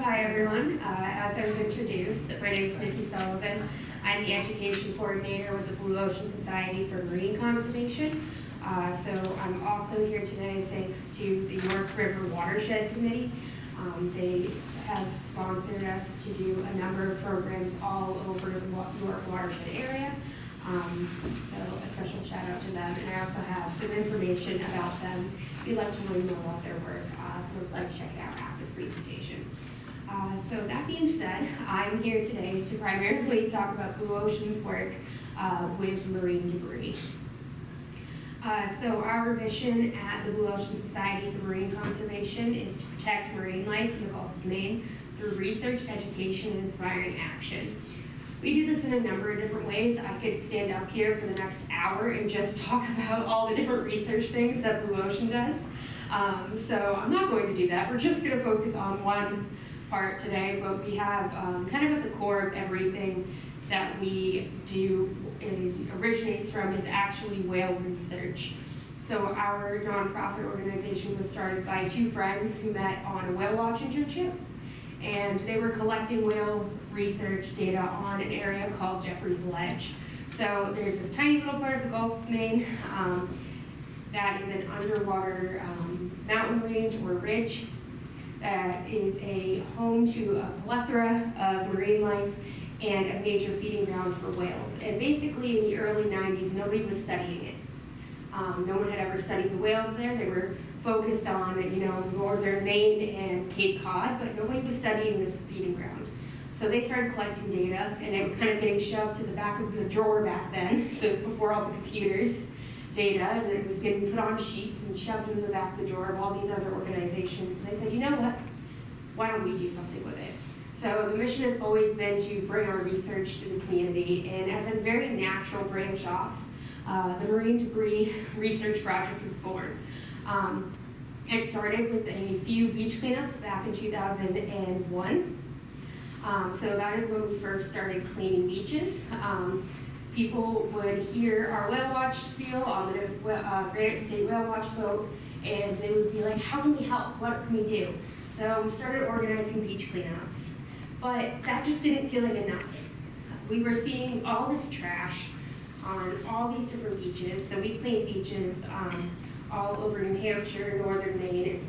hi everyone. As I was introduced, my name is Nikki Sullivan. I'm the Education Coordinator with the Blue Ocean Society for Marine Conservation. So I'm also here today thanks to the York River Watershed Committee. They have sponsored us to do a number of programs all over the York watershed area. So a special shout out to them. And I also have some information about them. If you'd like to learn more about their work, would like to check it out after the presentation. So that being said, I'm here today to primarily talk about Blue Ocean's work with marine debris. So our mission at the Blue Ocean Society for Marine Conservation is to protect marine life in the Gulf of Maine through research, education, and inspiring action. We do this in a number of different ways. I could stand up here for the next hour and just talk about all the different research things that Blue Ocean does. So I'm not going to do that. We're just going to focus on one part today, but we have kind of at the core of everything that we do and originates from is actually whale research. So our nonprofit organization was started by two friends who met on a whale watch internship, and they were collecting whale research data on an area called Jeffrey's Ledge. So there's this tiny little part of the Gulf of Maine that is an underwater mountain range or ridge that is a home to a plethora of marine life and a major feeding ground for whales. And basically in the early 90s, nobody was studying it. No one had ever studied the whales there. They were focused on, northern Maine and Cape Cod, but nobody was studying this feeding ground. So they started collecting data, and it was kind of getting shoved to the back of the drawer back then, so before all the computers, data, and it was getting put on sheets and shoved into the back of the drawer of all these other organizations. And they said, you know what, why don't we do something with it? So the mission has always been to bring our research to the community, and as a very natural branch off, the Marine Debris Research Project was born. It started with a few beach cleanups back in 2001. So that is when we first started cleaning beaches. People would hear our whale watch spiel on the Granite State Whale Watch boat, and they would be like, how can we help? What can we do? So we started organizing beach cleanups. But that just didn't feel like enough. We were seeing all this trash on all these different beaches. So we cleaned beaches all over New Hampshire, northern Maine, and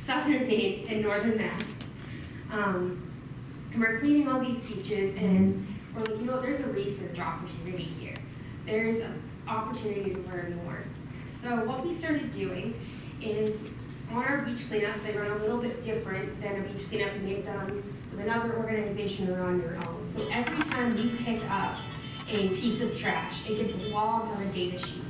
southern Maine, and northern Mass. And we're cleaning all these beaches, and we're like, there's a research opportunity here. There's an opportunity to learn more. So what we started doing is, on our beach cleanups, they run a little bit different than a beach cleanup you may have done with another organization or on your own. So every time you pick up a piece of trash, it gets logged on a data sheet.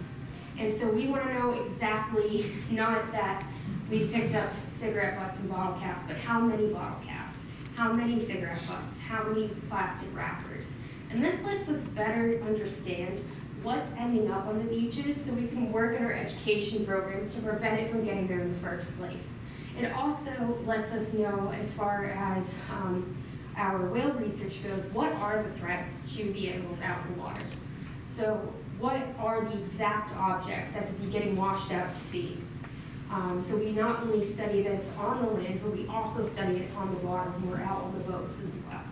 And so we want to know exactly, not that we picked up cigarette butts and bottle caps, but how many bottle caps, how many cigarette butts, how many plastic wrappers. And this lets us better understand what's ending up on the beaches so we can work in our education programs to prevent it from getting there in the first place. It also lets us know, as far as our whale research goes, what are the threats to the animals out in the waters. So what are the exact objects that could be getting washed out to sea? So we not only study this on the land, but we also study it on the water when we're out on the boats as well.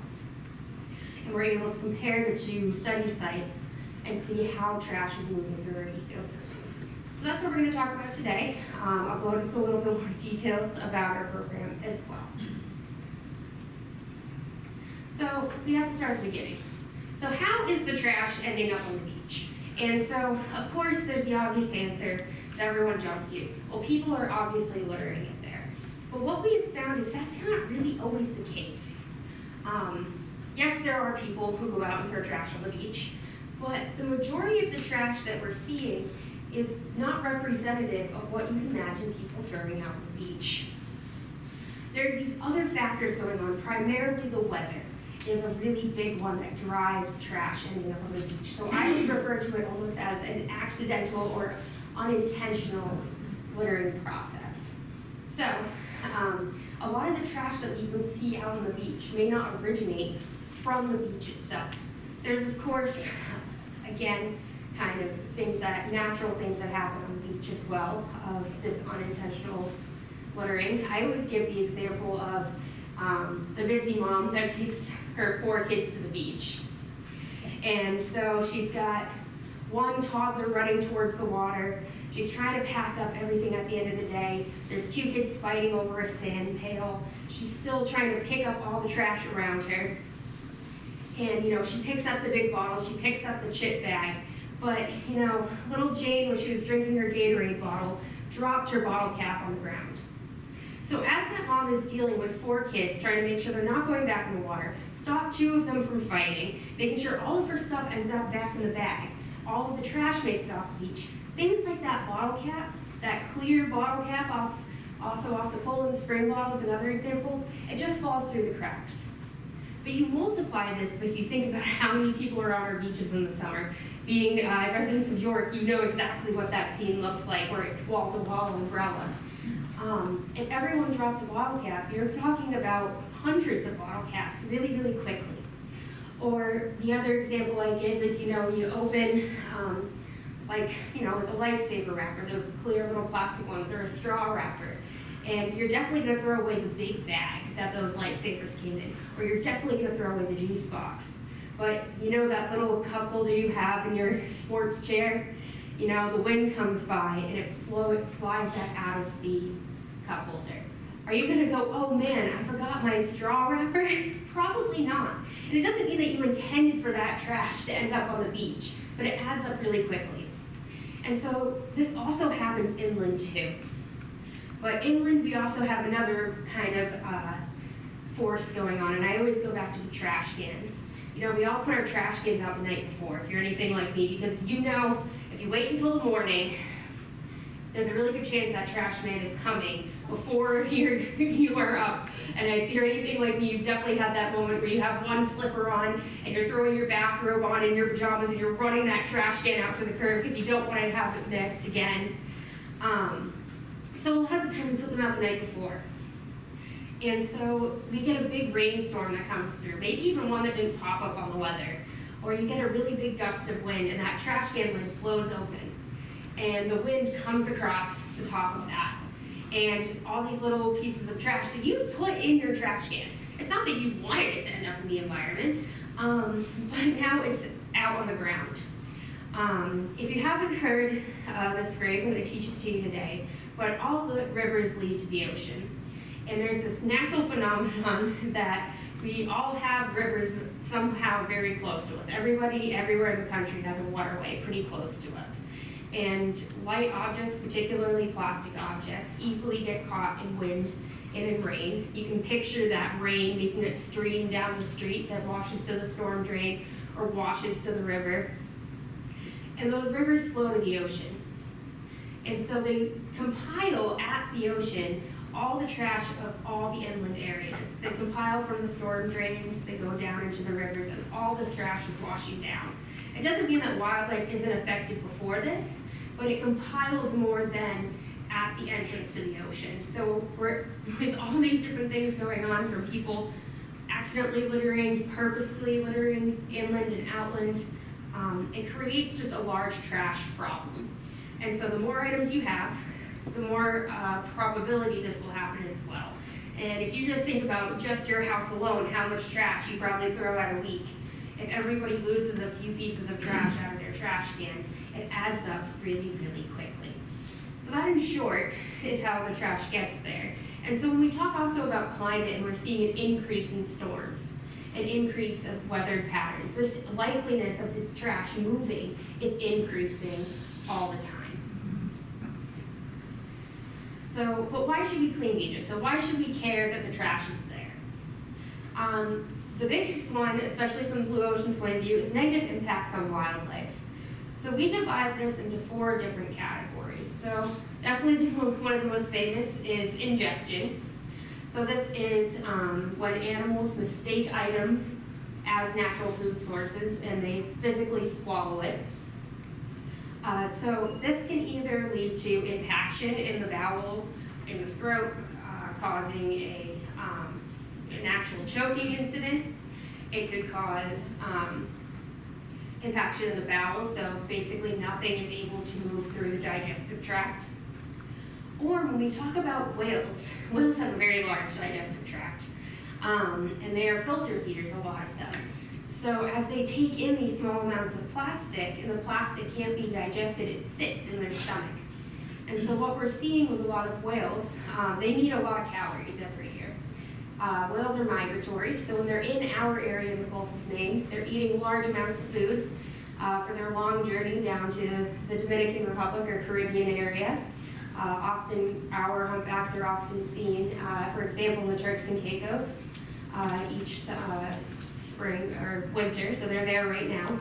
And we're able to compare the two study sites and see how trash is moving through our ecosystem. So that's what we're going to talk about today. I'll go into a little bit more details about our program as well. So we have to start at the beginning. So how is the trash ending up on the beach? And so, of course, there's the obvious answer that everyone jumps to. Well, people are obviously littering it there. But what we have found is that's not really always the case. Yes, there are people who go out and throw trash on the beach, but the majority of the trash that we're seeing is not representative of what you imagine people throwing out on the beach. There's these other factors going on, primarily the weather is a really big one that drives trash ending up on the beach. So I would refer to it almost as an accidental or unintentional littering process. So a lot of the trash that we can see out on the beach may not originate from the beach itself. There's, of course, again, kind of natural things that happen on the beach as well of this unintentional littering. I always give the example of the busy mom that takes her 4 kids to the beach. And so she's got one toddler running towards the water. She's trying to pack up everything at the end of the day. There's 2 kids fighting over a sand pail. She's still trying to pick up all the trash around her. And, she picks up the big bottle, she picks up the chip bag. But, little Jane, when she was drinking her Gatorade bottle, dropped her bottle cap on the ground. So as that mom is dealing with 4 kids, trying to make sure they're not going back in the water, stop 2 of them from fighting, making sure all of her stuff ends up back in the bag, all of the trash makes it off the beach, things like that bottle cap, that clear bottle cap also off the Poland Spring bottle is another example, it just falls through the cracks. But you multiply this if you think about how many people are on our beaches in the summer. Being residents of York, you know exactly what that scene looks like, where it's wall-to-wall umbrella. If everyone dropped a bottle cap, you're talking about hundreds of bottle caps really, really quickly. Or the other example I give is, you open like a lifesaver wrapper, those clear little plastic ones, or a straw wrapper. And you're definitely going to throw away the big bag that those lifesavers came in, or you're definitely going to throw away the juice box. But that little cup holder you have in your sports chair, the wind comes by and it flies that out of the cup holder. Are you going to go, oh man, I forgot my straw wrapper? Probably not. And it doesn't mean that you intended for that trash to end up on the beach, but it adds up really quickly. And so this also happens inland too. But inland, we also have another kind of force going on, and I always go back to the trash cans. We all put our trash cans out the night before, if you're anything like me, because if you wait until the morning, there's a really good chance that trash man is coming before you are up. And if you're anything like me, you've definitely had that moment where you have one slipper on and you're throwing your bathrobe on in your pajamas and you're running that trash can out to the curb because you don't want to have it missed again. So a lot of the time we put them out the night before. And so we get a big rainstorm that comes through, maybe even one that didn't pop up on the weather. Or you get a really big gust of wind and that trash can lid blows open. And the wind comes across the top of that. And all these little pieces of trash that you put in your trash can. It's not that you wanted it to end up in the environment, but now it's out on the ground. If you haven't heard this phrase, I'm going to teach it to you today, but all the rivers lead to the ocean. And there's this natural phenomenon that we all have rivers somehow very close to us. Everybody, everywhere in the country has a waterway pretty close to us. And light objects, particularly plastic objects, easily get caught in wind and in rain. You can picture that rain making a stream down the street that washes to the storm drain or washes to the river. And those rivers flow to the ocean. And so they compile at the ocean all the trash of all the inland areas. They compile from the storm drains, they go down into the rivers, and all this trash is washing down. It doesn't mean that wildlife isn't affected before this, but it compiles more than at the entrance to the ocean. So with all these different things going on, from people accidentally littering, purposefully littering inland and outland, it creates just a large trash problem. And so the more items you have, the more probability this will happen as well. And if you just think about just your house alone, how much trash you probably throw out a week. If everybody loses a few pieces of trash out of their trash can, it adds up really, really quickly. So that, in short, is how the trash gets there. And so when we talk also about climate and we're seeing an increase in storms, an increase of weather patterns, this likeliness of this trash moving is increasing all the time. So, but why should we clean beaches? So why should we care that the trash is there? The biggest one, especially from the Blue Ocean's point of view, is negative impacts on wildlife. So we divide this into 4 different categories. So definitely one of the most famous is ingestion. So this is when animals mistake items as natural food sources and they physically swallow it. So this can either lead to impaction in the bowel, in the throat, causing an actual choking incident. It could cause impaction in the bowel, so basically nothing is able to move through the digestive tract. Or when we talk about whales, whales have a very large digestive tract. And they are filter feeders, a lot of them. So as they take in these small amounts of plastic, and the plastic can't be digested, it sits in their stomach. And so what we're seeing with a lot of whales, they need a lot of calories every year. Whales are migratory, so when they're in our area in the Gulf of Maine, they're eating large amounts of food for their long journey down to the Dominican Republic or Caribbean area. Often our humpbacks are often seen, for example, in the Turks and Caicos each spring or winter, so they're there right now.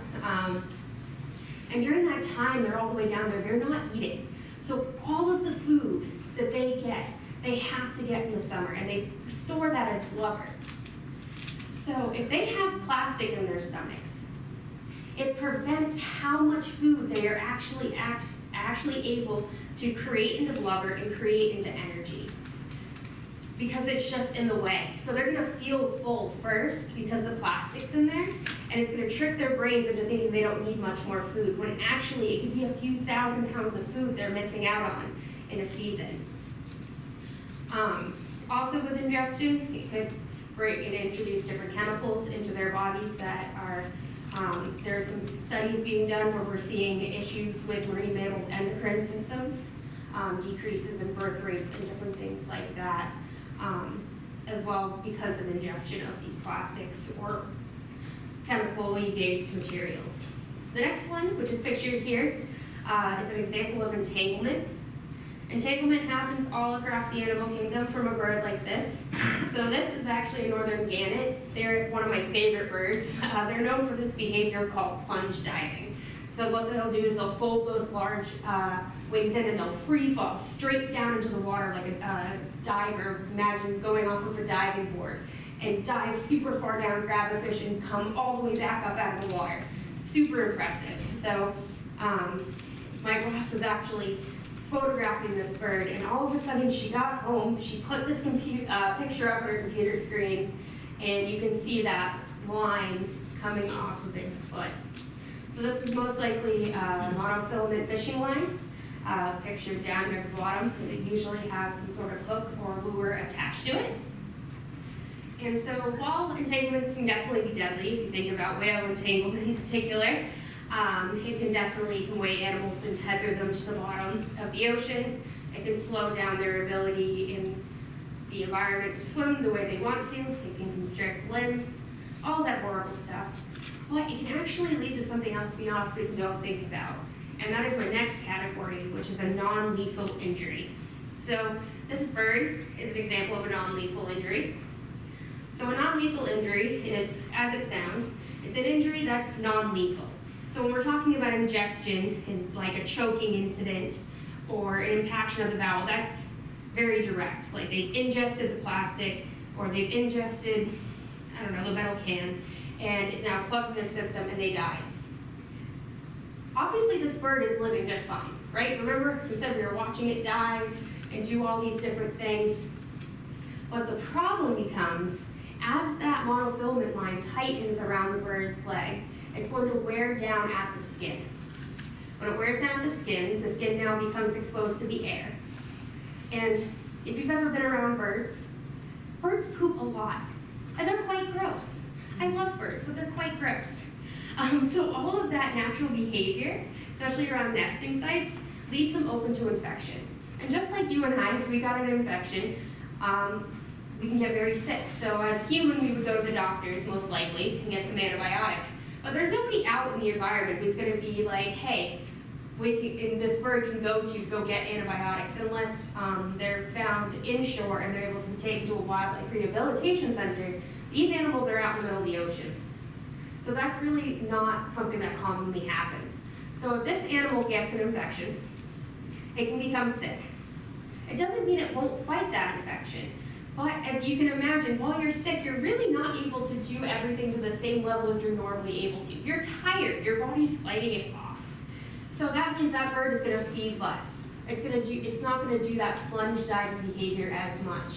And during that time, they're all the way down there, they're not eating. So all of the food that they get, they have to get in the summer, and they store that as blubber. So if they have plastic in their stomachs, it prevents how much food they are actually able to create into blubber and create into energy, because it's just in the way. So they're gonna feel full first because the plastic's in there, and it's gonna trick their brains into thinking they don't need much more food, when actually it could be a few thousand pounds of food they're missing out on in a season. Also with ingestion, it introduce different chemicals into their bodies that are, there are some studies being done where we're seeing issues with marine mammals' endocrine systems, decreases in birth rates and different things like that, as well because of ingestion of these plastics or chemically based materials. The next one, which is pictured here, is an example of entanglement. Entanglement happens all across the animal kingdom from a bird like this. So this is actually a northern gannet. They're one of my favorite birds. They're known for this behavior called plunge diving. So what they'll do is they'll fold those large wings in and they'll free fall straight down into the water like a diver. Imagine going off of a diving board and dive super far down, grab a fish, and come all the way back up out of the water. Super impressive. So my boss is actually photographing this bird, and all of a sudden she got home, she put this picture up on her computer screen, and you can see that line coming off of its foot. So this is most likely a monofilament fishing line, pictured down near the bottom, and it usually has some sort of hook or lure attached to it. And so while entanglements can definitely be deadly, if you think about whale entanglement in particular, it can definitely weigh animals and tether them to the bottom of the ocean. It can slow down their ability in the environment to swim the way they want to. It can constrict limbs, all that horrible stuff. But it can actually lead to something else we often don't think about. And that is my next category, which is a non-lethal injury. So this bird is an example of a non-lethal injury. So a non-lethal injury is, as it sounds, it's an injury that's non-lethal. So when we're talking about ingestion, and like a choking incident or an impaction of the bowel, that's very direct. Like they've ingested the plastic, or they've ingested, I don't know, the metal can, and it's now plugged in their system and they die. Obviously this bird is living just fine, right? Remember, we said we were watching it dive and do all these different things. But the problem becomes, as that monofilament line tightens around the bird's leg, it's going to wear down at the skin. When it wears down at the skin now becomes exposed to the air. And if you've ever been around birds poop a lot, and they're quite gross. I love birds, but they're quite gross. So all of that natural behavior, especially around nesting sites, leaves them open to infection. And just like you and I, if we got an infection, we can get very sick. So as a human, we would go to the doctors, most likely, and get some antibiotics. But there's nobody out in the environment who's going to be like, hey, this bird can go get antibiotics, unless they're found inshore and they're able to be taken to a wildlife rehabilitation center. These animals are out in the middle of the ocean. So that's really not something that commonly happens. So if this animal gets an infection, it can become sick. It doesn't mean it won't fight that infection. But if you can imagine, while you're sick, you're really not able to do everything to the same level as you're normally able to. You're tired, your body's fighting it off. So that means that bird is gonna feed less. It's not gonna do that plunge dive behavior as much.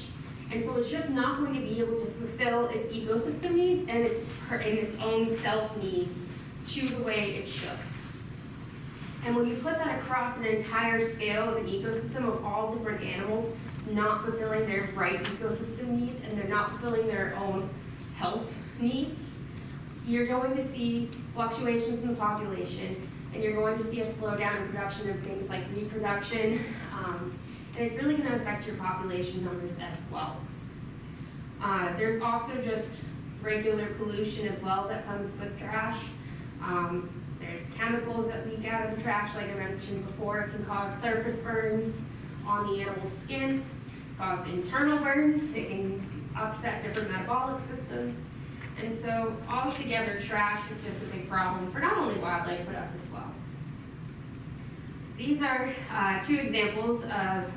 And so it's just not going to be able to fulfill its ecosystem needs and its own self needs to the way it should. And when you put that across an entire scale of an ecosystem of all different animals not fulfilling their right ecosystem needs, and they're not fulfilling their own health needs, you're going to see fluctuations in the population, and you're going to see a slowdown in production of things like reproduction, and it's really going to affect your population numbers as well. There's also just regular pollution as well that comes with trash. There's chemicals that leak out of the trash, like I mentioned before. It can cause surface burns on the animal's skin, cause internal burns. It can upset different metabolic systems. And so altogether, trash is just a big problem for not only wildlife, but us as well. These are two examples of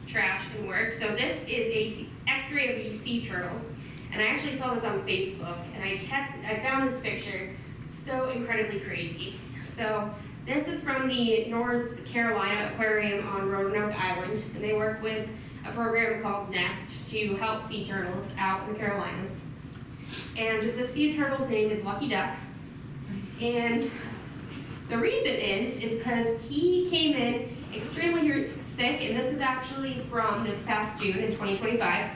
trash and work. So this is a X-ray of a sea turtle, and I actually saw this on Facebook, and I found this picture so incredibly crazy. So this is from the North Carolina Aquarium on Roanoke Island, and they work with a program called NEST to help sea turtles out in the Carolinas. And the sea turtle's name is Lucky Duck, and the reason is because he came in extremely sick, and this is actually from this past June in 2025.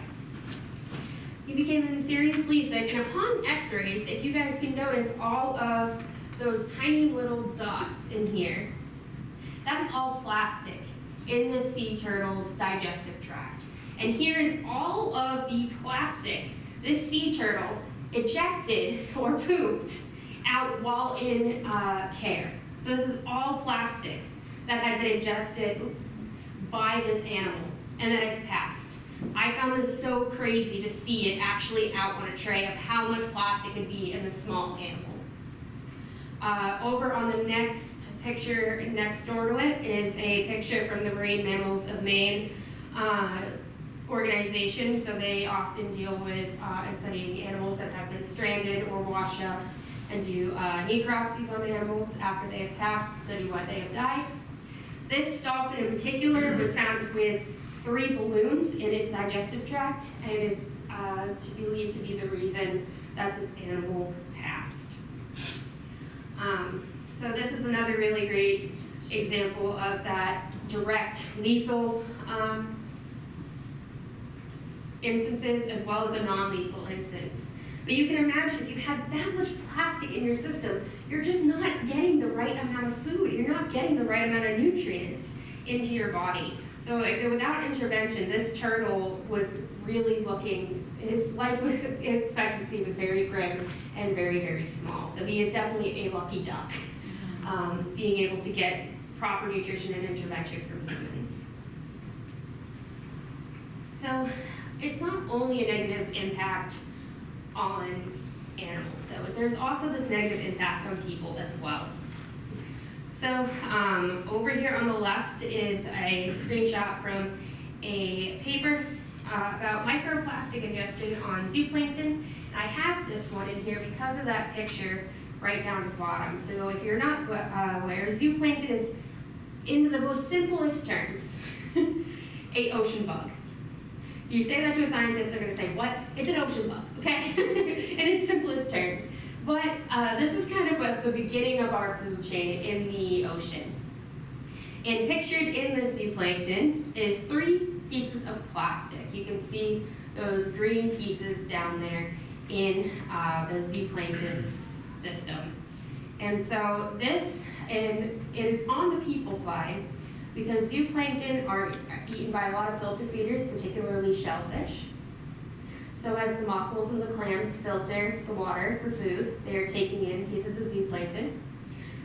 He became seriously sick, and upon x-rays, if you guys can notice all of those tiny little dots in here, that is all plastic in the sea turtle's digestive tract. And here's all of the plastic this sea turtle ejected or pooped out while in care. So this is all plastic that had been ingested by this animal, and then it's passed. I found this so crazy to see it actually out on a tray of how much plastic could be in a small animal. Over on the next picture next door to it is a picture from the Marine Mammals of Maine organization. So they often deal with studying animals that have been stranded or washed up, and do necropsies on the animals after they have passed, study why they have died. This dolphin in particular was found with 3 balloons in its digestive tract, and it is believed to be the reason that this animal passed. So this is another really great example of that direct lethal instances as well as a non-lethal instance. But you can imagine if you had that much plastic in your system, you're just not getting the right amount of food. You're not getting the right amount of nutrients into your body. So without intervention, this turtle was really looking, his life expectancy was very grim and very, very small. So he is definitely a lucky duck, being able to get proper nutrition and intervention from humans. So it's not only a negative impact on animals, so there's also this negative impact on people as well. So over here on the left is a screenshot from a paper about microplastic ingestion on zooplankton. And I have this one in here because of that picture right down at the bottom. So if you're not aware, zooplankton is, in the most simplest terms, a ocean bug. You say that to a scientist, they're going to say, what? It's an ocean bug, okay? In its simplest terms. But this is kind of at the beginning of our food chain in the ocean. And pictured in the zooplankton is 3 pieces of plastic. You can see those green pieces down there in the zooplankton's system. And so this, and it's on the people side, because zooplankton are eaten by a lot of filter feeders, particularly shellfish. So as the mussels and the clams filter the water for food, they are taking in pieces of zooplankton,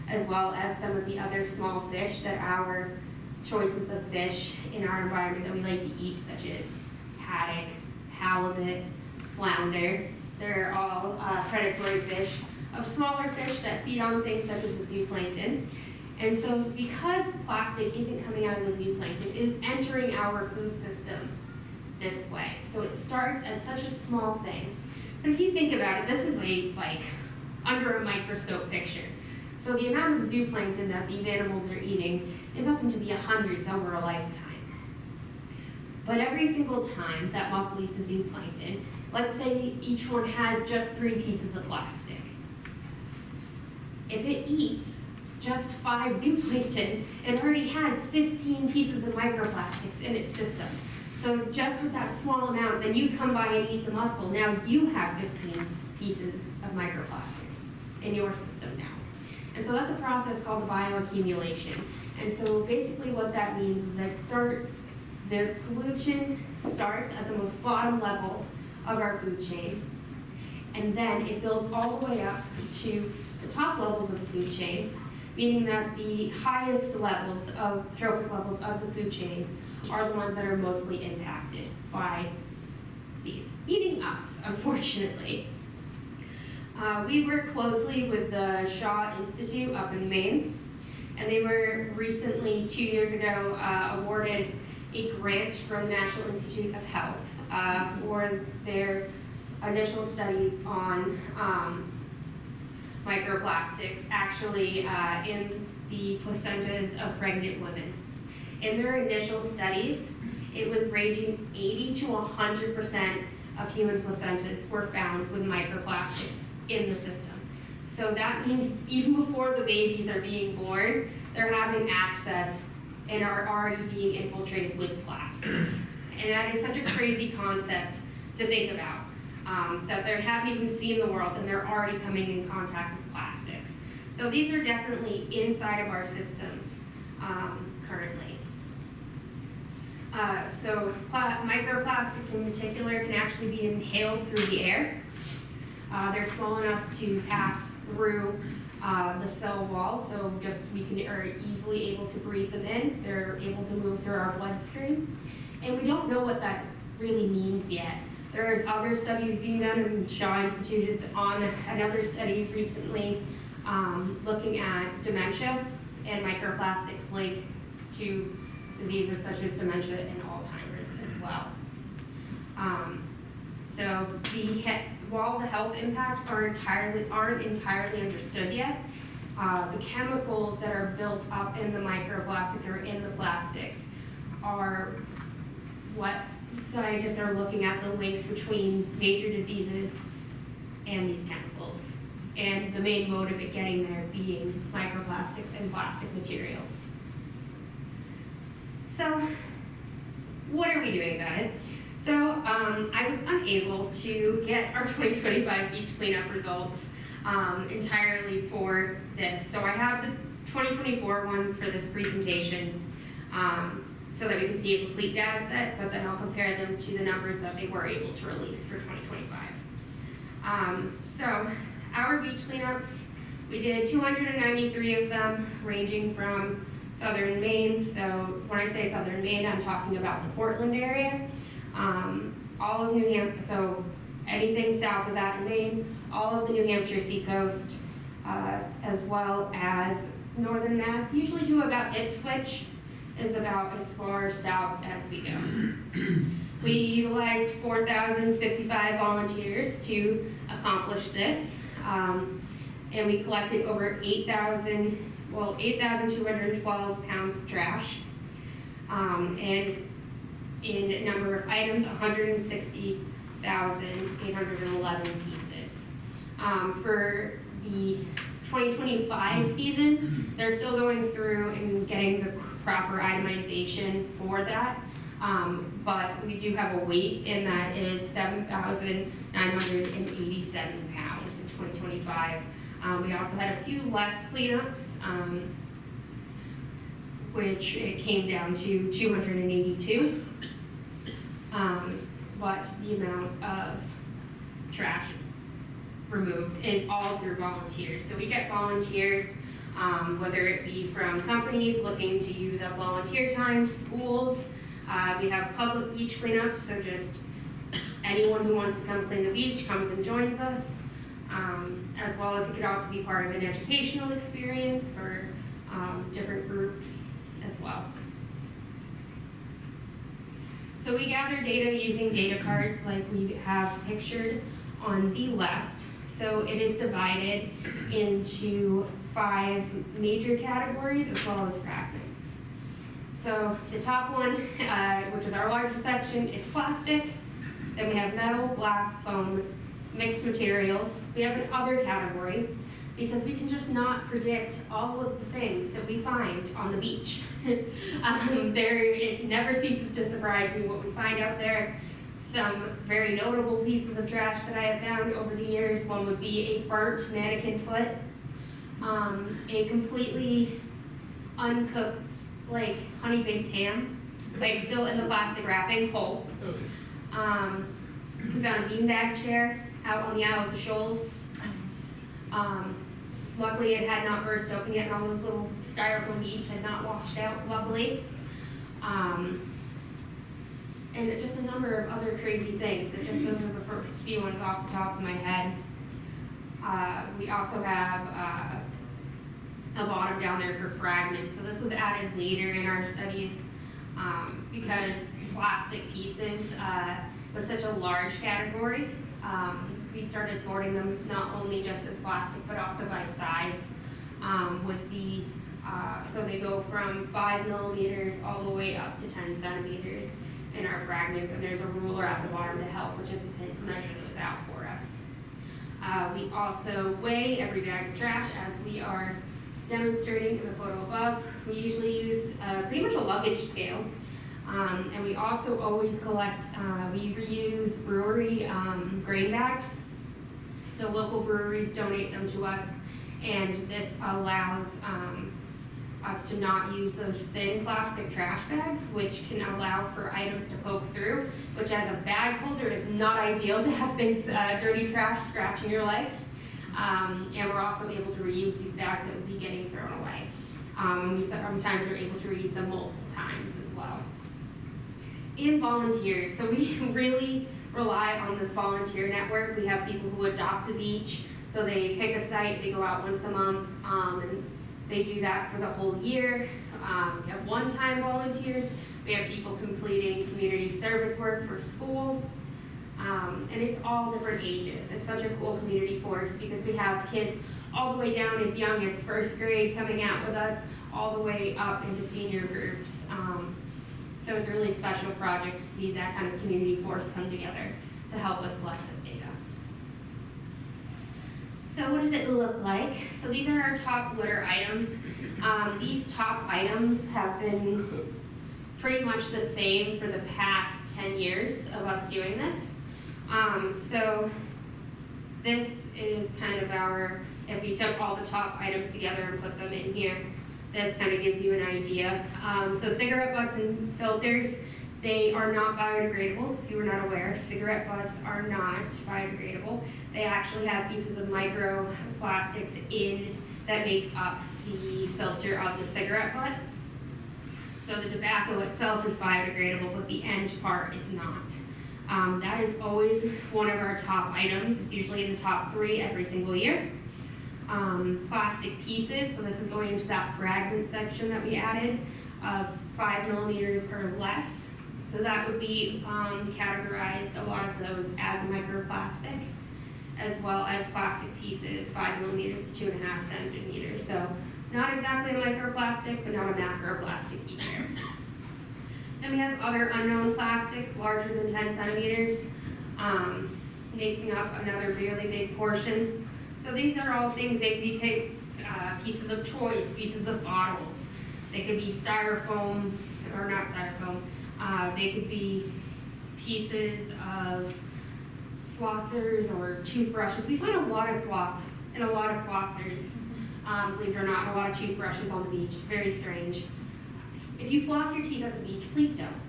as well as some of the other small fish that our choices of fish in our environment that we like to eat, such as haddock, halibut, flounder. They're all predatory fish of smaller fish that feed on things such as the zooplankton. And so because the plastic isn't coming out of the zooplankton, it is entering our food system this way. So it starts as such a small thing. But if you think about it, this is like under a microscope picture. So the amount of zooplankton that these animals are eating is up into the hundreds over a lifetime. But every single time that mussel eats a zooplankton, let's say each one has just 3 pieces of plastic. If it eats just 5 zooplankton, it already has 15 pieces of microplastics in its system. So just with that small amount, then you come by and eat the mussel. Now you have 15 pieces of microplastics in your system now. And so that's a process called bioaccumulation. And so basically what that means is that the pollution starts at the most bottom level of our food chain, and then it builds all the way up to the top levels of the food chain, meaning that the highest levels of trophic levels of the food chain are the ones that are mostly impacted by these, eating us, unfortunately. We work closely with the Shaw Institute up in Maine, and they were recently, 2 years ago, awarded a grant from the National Institute of Health for their initial studies on microplastics, actually in the placentas of pregnant women. In their initial studies, it was ranging 80 to 100% of human placentas were found with microplastics in the system. So that means even before the babies are being born, they're having access and are already being infiltrated with plastics. And that is such a crazy concept to think about, that they haven't even seen the world and they're already coming in contact with plastics. So these are definitely inside of our systems currently. So microplastics in particular can actually be inhaled through the air. They're small enough to pass through the cell wall, so we are easily able to breathe them in. They're able to move through our bloodstream. And we don't know what that really means yet. There's other studies being done, and Shaw Institute is on another study recently looking at dementia and microplastics linked to diseases such as dementia and Alzheimer's as well. So while the health impacts aren't entirely understood yet, the chemicals that are built up in the microplastics or in the plastics are what scientists are looking at, the links between major diseases and these chemicals, and the main motive of getting there being microplastics and plastic materials. So what are we doing about it? So I was unable to get our 2025 beach cleanup results entirely for this. So I have the 2024 ones for this presentation so that we can see a complete data set, but then I'll compare them to the numbers that they were able to release for 2025. So our beach cleanups, we did 293 of them, ranging from southern Maine. So when I say southern Maine, I'm talking about the Portland area. All of New Hampshire, so anything south of that in Maine, all of the New Hampshire seacoast, as well as northern Mass, usually to about Ipswich, is about as far south as we go. We utilized 4,055 volunteers to accomplish this, and we collected over 8,212 pounds of trash, and in number of items, 160,811 pieces. For the 2025 season, they're still going through and getting the proper itemization for that, but we do have a weight, and that is 7,987 pounds in 2025. We also had a few less cleanups, which it came down to 282. But the amount of trash removed is all through volunteers. So we get volunteers, whether it be from companies looking to use up volunteer time, schools. We have public beach cleanups, so just anyone who wants to come clean the beach comes and joins us, as well as it could also be part of an educational experience for different groups as well. So we gather data using data cards like we have pictured on the left. So it is divided into 5 major categories as well as fragments. So the top one, which is our largest section, is plastic. Then we have metal, glass, foam, mixed materials. We have an other category. because we can just not predict all of the things that we find on the beach. It never ceases to surprise me what we find out there. Some very notable pieces of trash that I have found over the years. One would be a burnt mannequin foot, a completely uncooked, like, honey baked ham, like still in the plastic wrapping, whole. We found a beanbag chair out on the Isles of Shoals. Luckily it had not burst open yet, and all those little styrofoam beads had not washed out, luckily. And just a number of other crazy things. Those are the first few ones off the top of my head. We also have a bottom down there for fragments. So this was added later in our studies because plastic pieces was such a large category. We started sorting them not only just as plastic, but also by size. So they go from 5 millimeters all the way up to 10 centimeters in our fragments, and there's a ruler at the bottom to help participants measure those out for us. We also weigh every bag of trash as we are demonstrating in the photo above. We usually use pretty much a luggage scale. And we also always collect, we reuse brewery grain bags. So local breweries donate them to us, and this allows us to not use those thin plastic trash bags, which can allow for items to poke through, which as a bag holder is not ideal to have things, dirty trash scratching your legs. And we're also able to reuse these bags that would be getting thrown away. And we sometimes are able to reuse them multiple times as well. And volunteers, so we really rely on this volunteer network. We have people who adopt a beach, so they pick a site, they go out once a month, and they do that for the whole year. We have one-time volunteers. We have people completing community service work for school. And it's all different ages. It's such a cool community force because we have kids all the way down as young as first grade coming out with us, all the way up into senior groups. So it's a really special project to see that kind of community force come together to help us collect this data. So what does it look like? So these are our top litter items. These top items have been pretty much the same for the past 10 years of us doing this. So this is kind of if we took all the top items together and put them in here, this kind of gives you an idea. So cigarette butts and filters, they are not biodegradable. If you were not aware, cigarette butts are not biodegradable. They actually have pieces of microplastics that make up the filter of the cigarette butt. So the tobacco itself is biodegradable, but the end part is not. That is always one of our top items. It's usually in the top 3 every single year. Plastic pieces, so this is going into that fragment section that we added of 5 millimeters or less. So that would be categorized, a lot of those, as a microplastic, as well as plastic pieces, 5 millimeters to 2.5 centimeters. So not exactly a microplastic, but not a macroplastic either. Then we have other unknown plastic, larger than 10 centimeters, making up another really big portion. So these are all things. They could be pieces of toys, pieces of bottles. They could be styrofoam, or not styrofoam. They could be pieces of flossers or toothbrushes. We find a lot of floss and a lot of flossers, believe it or not, and a lot of toothbrushes on the beach. Very strange. If you floss your teeth at the beach, please don't.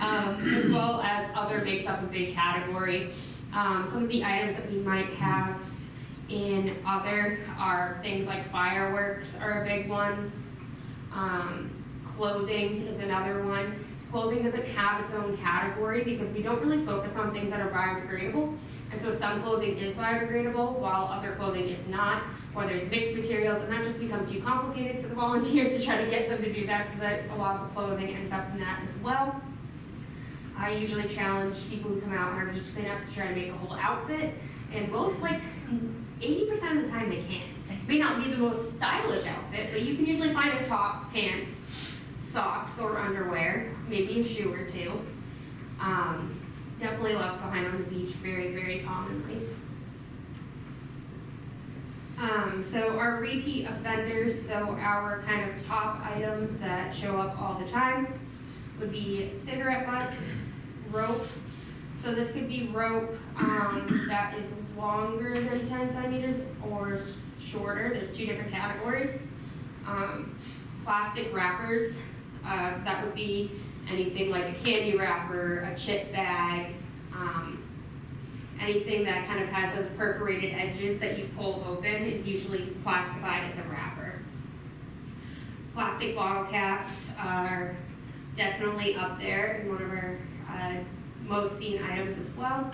As well as other makes up a big category. Some of the items that we might have in other are things like fireworks are a big one. Clothing is another one. Clothing doesn't have its own category because we don't really focus on things that are biodegradable. And so some clothing is biodegradable while other clothing is not, or there's mixed materials, and that just becomes too complicated for the volunteers to try to get them to do that, so that a lot of the clothing ends up in that as well. I usually challenge people who come out on our beach cleanups to try to make a whole outfit, and most, like 80% of the time they can. It may not be the most stylish outfit, but you can usually find a top, pants, socks, or underwear, maybe a shoe or two. Definitely left behind on the beach very, very commonly. So our repeat offenders, so our kind of top items that show up all the time would be cigarette butts, rope. So this could be rope that is longer than 10 centimeters or shorter. There's two different categories. Plastic wrappers, so that would be anything like a candy wrapper, a chip bag, anything that kind of has those perforated edges that you pull open is usually classified as a wrapper. Plastic bottle caps are definitely up there in one of our most seen items as well.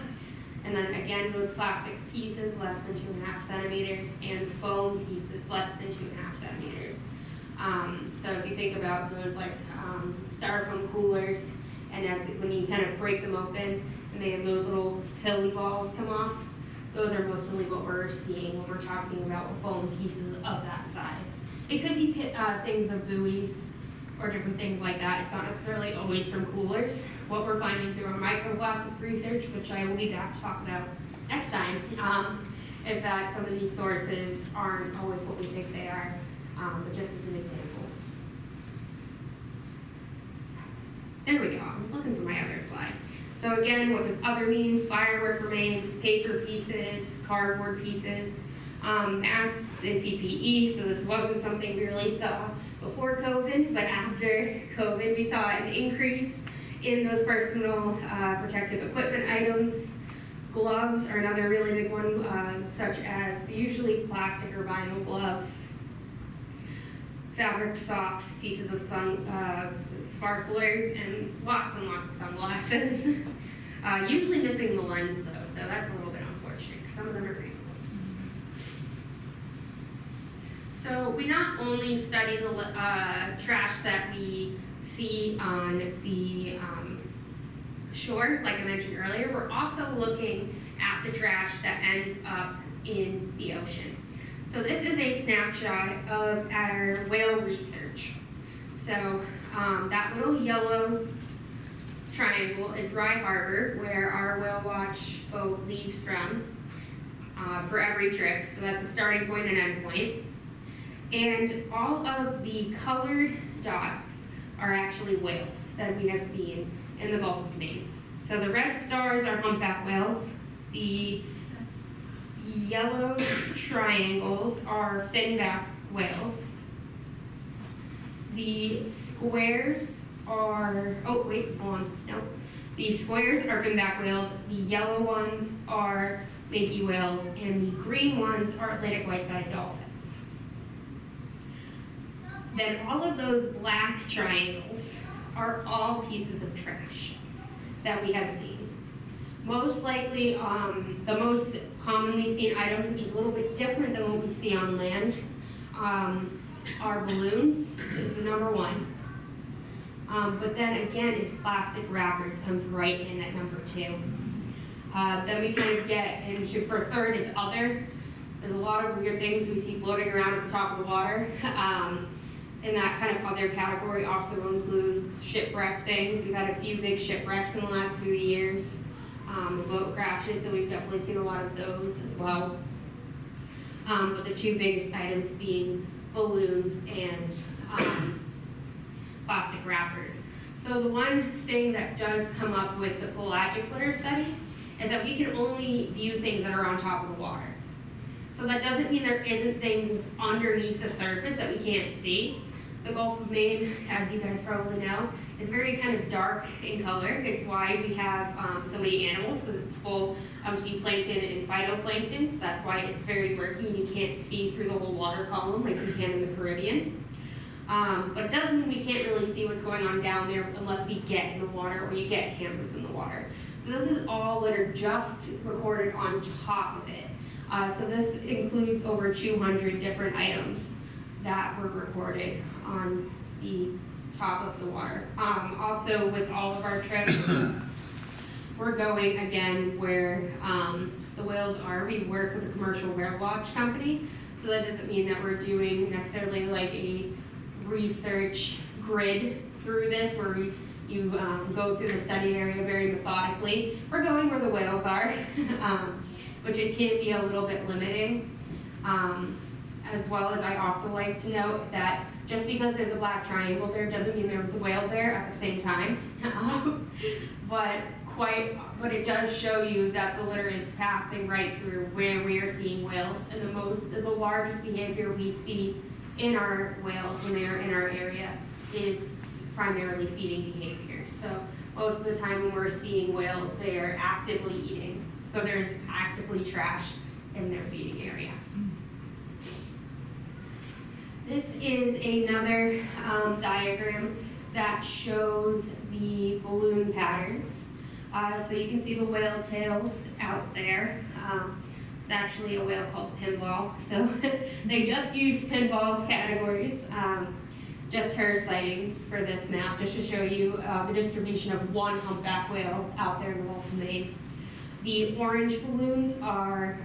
And then again, those plastic pieces less than 2.5 centimeters and foam pieces less than 2.5 centimeters. So if you think about those like styrofoam coolers, and when you kind of break them open and they have those little pilly balls come off, those are mostly what we're seeing when we're talking about foam pieces of that size. It could be things of buoys or different things like that. It's not necessarily always from coolers. What we're finding through our microplastic research, which I will be back to talk about next time, is that some of these sources aren't always what we think they are, but just as an example. There we go, I was looking for my other slide. So again, what does other mean? Firework remains, paper pieces, cardboard pieces, masks and PPE. So this wasn't something we really saw before COVID, but after COVID, we saw an increase in those personal protective equipment items. Gloves are another really big one, such as usually plastic or vinyl gloves. Fabric socks, pieces of sparklers, and lots of sunglasses. Usually missing the lens though, so that's a little bit unfortunate, because some of them are pretty cool. So we not only study the trash that we see on the shore, like I mentioned earlier, we're also looking at the trash that ends up in the ocean. So this is a snapshot of our whale research. So that little yellow triangle is Rye Harbor, where our whale watch boat leaves from for every trip. So that's a starting point and end point. And all of the colored dots are actually whales that we have seen in the Gulf of Maine. So the red stars are humpback whales. The yellow triangles are finback whales. The squares are, the squares are finback whales, the yellow ones are minke whales, and the green ones are Atlantic white-sided dolphins. Then all of those black triangles are all pieces of trash that we have seen. Most likely, the most commonly seen items, which is a little bit different than what we see on land, are balloons, is the number one. But then again, is plastic wrappers, comes right in at number 2. Then we kind of get into, for third is other. There's a lot of weird things we see floating around at the top of the water. And that kind of other category also includes shipwreck things. We've had a few big shipwrecks in the last few years. Boat crashes, so we've definitely seen a lot of those as well. But the two biggest items being balloons and plastic wrappers. So the one thing that does come up with the pelagic litter study is that we can only view things that are on top of the water. So that doesn't mean there isn't things underneath the surface that we can't see. The Gulf of Maine, as you guys probably know, is very kind of dark in color. It's why we have so many animals, because it's full of zooplankton and phytoplankton. So that's why it's very murky and you can't see through the whole water column like you can in the Caribbean. But it doesn't mean we can't really see what's going on down there unless we get in the water or you get cameras in the water. So this is all litter just recorded on top of it. So this includes over 200 different items that were recorded on the top of the water. Also, with all of our trips, we're going again where the whales are. We work with a commercial whale watch company, so that doesn't mean that we're doing necessarily like a research grid through this where you go through the study area very methodically. We're going where the whales are, which it can be a little bit limiting. As well as I also like to note that just because there's a black triangle there doesn't mean there was a whale there at the same time. But it does show you that the litter is passing right through where we are seeing whales, and the largest behavior we see in our whales when they are in our area is primarily feeding behavior. So most of the time when we're seeing whales, they are actively eating. So there's actively trash in their feeding area. This is another diagram that shows the balloon patterns. So you can see the whale tails out there. It's actually a whale called pinball. So they just use pinballs categories, just her sightings for this map, just to show you the distribution of one humpback whale out there in the Gulf of Maine. The orange balloons are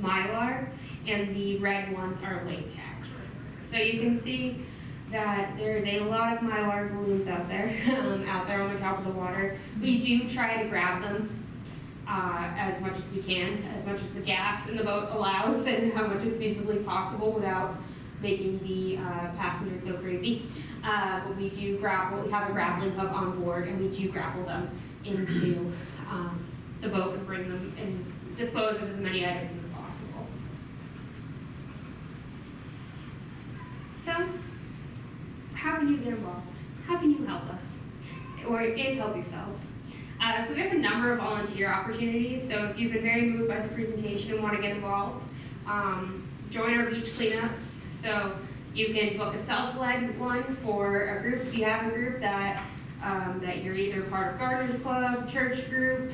mylar, and the red ones are latex. So you can see that there's a lot of mylar balloons out there on the top of the water. We do try to grab them as much as we can, as much as the gas in the boat allows, and how much is feasibly possible without making the passengers go crazy. But we do grapple, we have a grappling hook on board, and we do grapple them into the boat and bring them and dispose of as many items as possible. So, how can you get involved? How can you help us? And help yourselves? So we have a number of volunteer opportunities. So if you've been very moved by the presentation and want to get involved, join our beach cleanups. So you can book a self-led one for a group. If you have a group that you're either part of Gardeners Club, church group,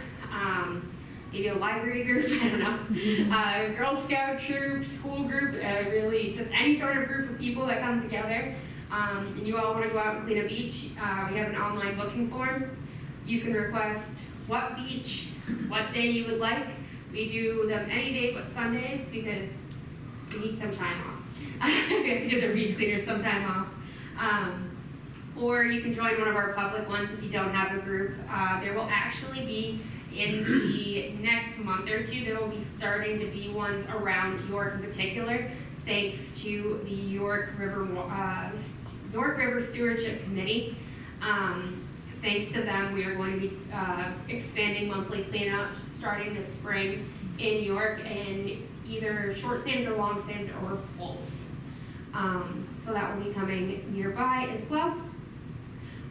maybe a library group, I don't know, Girl Scout troop, school group, really just any sort of group of people that come together, and you all want to go out and clean a beach, we have an online booking form. You can request what beach, what day you would like. We do them any day but Sundays because we need some time off. We have to give the beach cleaners some time off. Or you can join one of our public ones if you don't have a group. There will actually be, in the next month or two, there will be starting to be ones around York in particular, thanks to the York River Stewardship Committee. Thanks to them, we are going to be expanding monthly cleanups starting this spring in York in either short stands or long stands or both. So that will be coming nearby as well.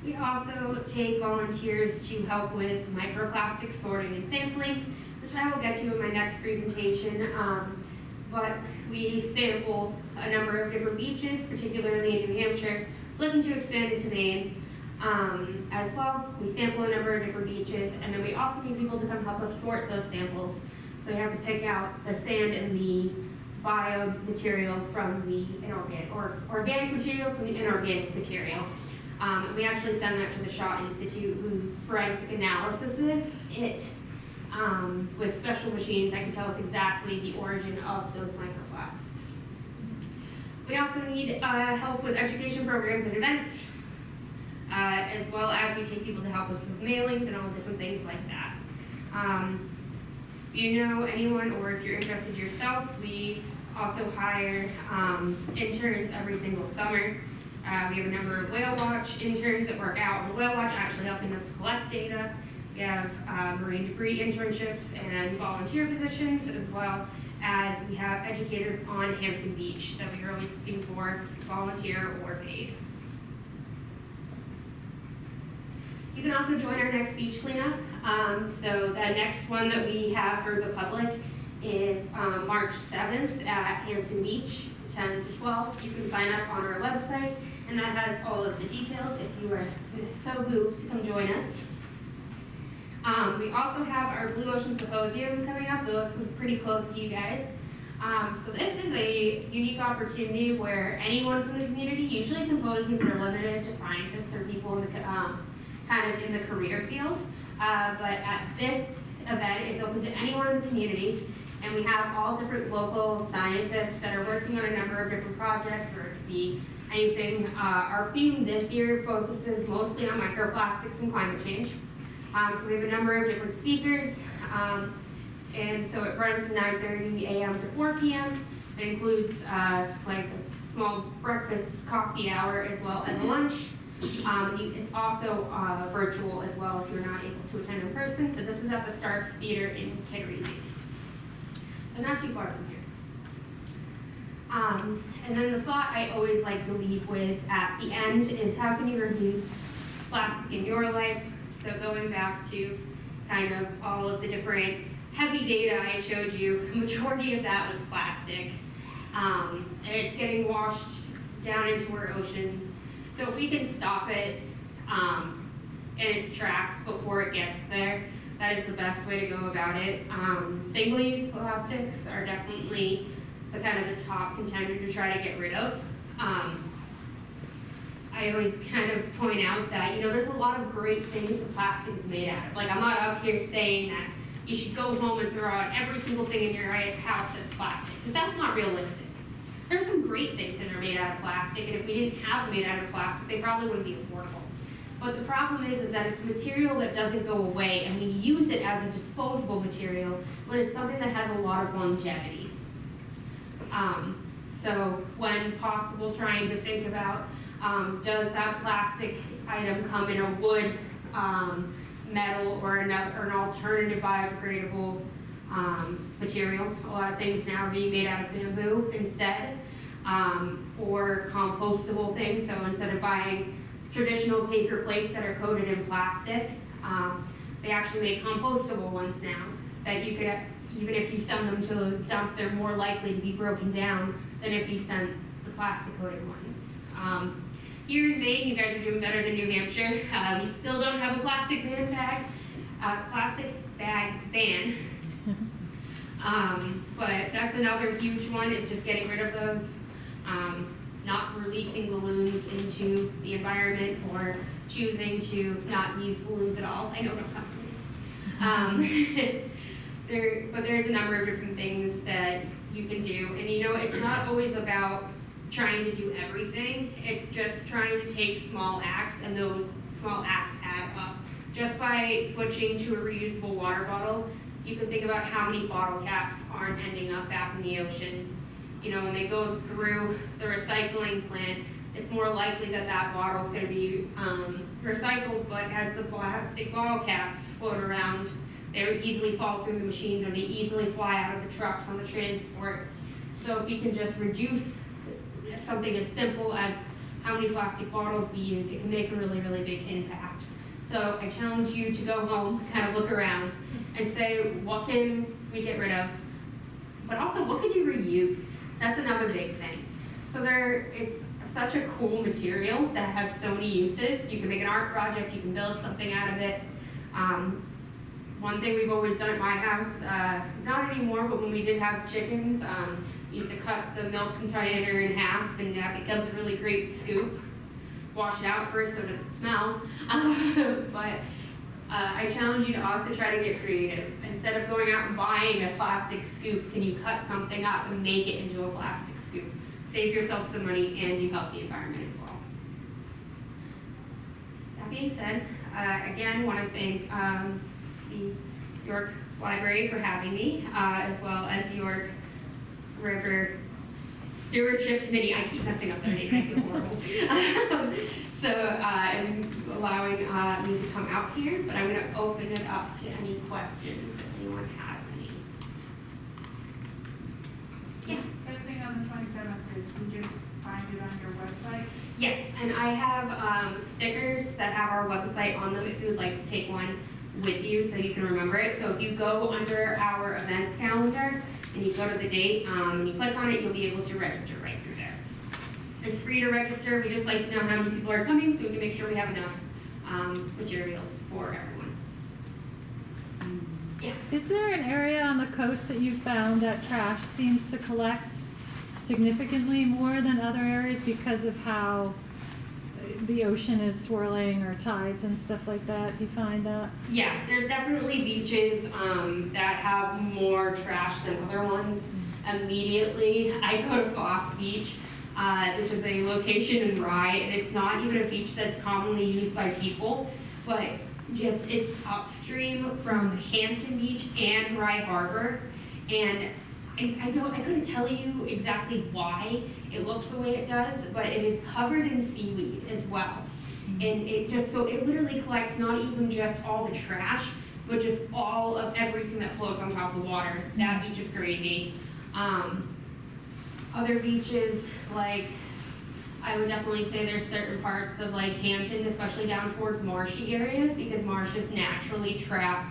We also take volunteers to help with microplastic sorting and sampling, which I will get to in my next presentation. But we sample a number of different beaches, particularly in New Hampshire, looking to expand into Maine as well. We sample a number of different beaches, and then we also need people to come help us sort those samples. So we have to pick out the sand and the biomaterial from the inorganic, or organic material from the inorganic material. And we actually send that to the Shaw Institute, who forensic analysis it with special machines that can tell us exactly the origin of those microplastics. We also need help with education programs and events, as well as we take people to help us with mailings and all different things like that. If you know anyone, or if you're interested yourself, we also hire interns every single summer. We have a number of Whale Watch interns that work out on the Whale Watch, actually helping us collect data. We have marine debris internships and volunteer positions, as well as we have educators on Hampton Beach that we are always looking for, volunteer or paid. You can also join our next beach cleanup. So the next one that we have for the public is March 7th at Hampton Beach, 10 to 12. You can sign up on our website, and that has all of the details if you are so moved to come join us. We also have our Blue Ocean Symposium coming up. This is pretty close to you guys. So this is a unique opportunity where anyone from the community, usually symposiums are limited to scientists or people in the kind of in the career field, but at this event, it's open to anyone in the community, and we have all different local scientists that are working on a number of different projects, or it could be anything. Our theme this year focuses mostly on microplastics and climate change. So we have a number of different speakers, and so it runs from 9:30 a.m. to 4 p.m., It includes like a small breakfast, coffee hour, as well as lunch. It's also virtual as well if you're not able to attend in person, but this is at the Stark Theater in Kittery, Maine. So not too far from here. And then the thought I always like to leave with at the end is how can you reduce plastic in your life? So going back to kind of all of the different heavy data I showed you, the majority of that was plastic. And it's getting washed down into our oceans. So if we can stop it in its tracks before it gets there, that is the best way to go about it. Single-use plastics are definitely the kind of the top contender to try to get rid of. I always kind of point out that, you know, there's a lot of great things that plastic is made out of. Like, I'm not out here saying that you should go home and throw out every single thing in your house that's plastic, because that's not realistic. There's some great things that are made out of plastic, and if we didn't have them made out of plastic, they probably wouldn't be affordable. But the problem is that it's material that doesn't go away, and we use it as a disposable material when it's something that has a lot of longevity. So when possible, trying to think about, does that plastic item come in a wood, metal, or an alternative biodegradable material? A lot of things now are being made out of bamboo instead, or compostable things. So instead of buying traditional paper plates that are coated in plastic, they actually make compostable ones now that you could, even if you send them to a dump, they're more likely to be broken down than if you sent the plastic coated ones. Here in Maine, you guys are doing better than New Hampshire. We still don't have a plastic bag ban. But that's another huge one, is just getting rid of those. Not releasing balloons into the environment, or choosing to not use balloons at all. I know don't come to me. But there's a number of different things that you can do. And you know, it's not always about trying to do everything. It's just trying to take small acts, and those small acts add up. Just by switching to a reusable water bottle, you can think about how many bottle caps aren't ending up back in the ocean. You know, when they go through the recycling plant, it's more likely that that bottle is going to be recycled, but as the plastic bottle caps float around, they easily fall through the machines, or they easily fly out of the trucks on the transport. So if we can just reduce something as simple as how many plastic bottles we use, it can make a really, really big impact. So I challenge you to go home, kind of look around, and say, what can we get rid of? But also, what could you reuse? That's another big thing. So it's such a cool material that has so many uses. You can make an art project, you can build something out of it. One thing we've always done at my house, not anymore, but when we did have chickens, we used to cut the milk container in half, and that becomes a really great scoop. Wash it out first so it doesn't smell. But I challenge you to also try to get creative. Instead of going out and buying a plastic scoop, can you cut something up and make it into a plastic scoop? Save yourself some money, and you help the environment as well. That being said, again, want to thank the York Library for having me, as well as the York River Stewardship Committee. I keep messing up their name, I feel horrible. And allowing me to come out here, but I'm going to open it up to any questions if anyone has any. Yeah. That thing on the 27th, did you just find it on your website? Yes, and I have stickers that have our website on them if you would like to take one with you so you can remember it. So if you go under our events calendar and you go to the date and you click on it, you'll be able to register right through there. It's free to register. We just like to know how many people are coming so we can make sure we have enough materials for everyone. Yeah. Is there an area on the coast that you found that trash seems to collect significantly more than other areas because of how the ocean is swirling, or tides and stuff like that? Do you find that? Yeah, there's definitely beaches that have more trash than other ones. Immediately, I go to Foss Beach, which is a location in Rye, and it's not even a beach that's commonly used by people, but just it's upstream from Hampton Beach and Rye Harbor, and I couldn't tell you exactly why it looks the way it does, but it is covered in seaweed as well. And it literally collects not even just all the trash, but just all of everything that floats on top of the water. That beach is crazy. Other beaches, like, I would definitely say there's certain parts of like Hampton, especially down towards marshy areas, because marshes naturally trap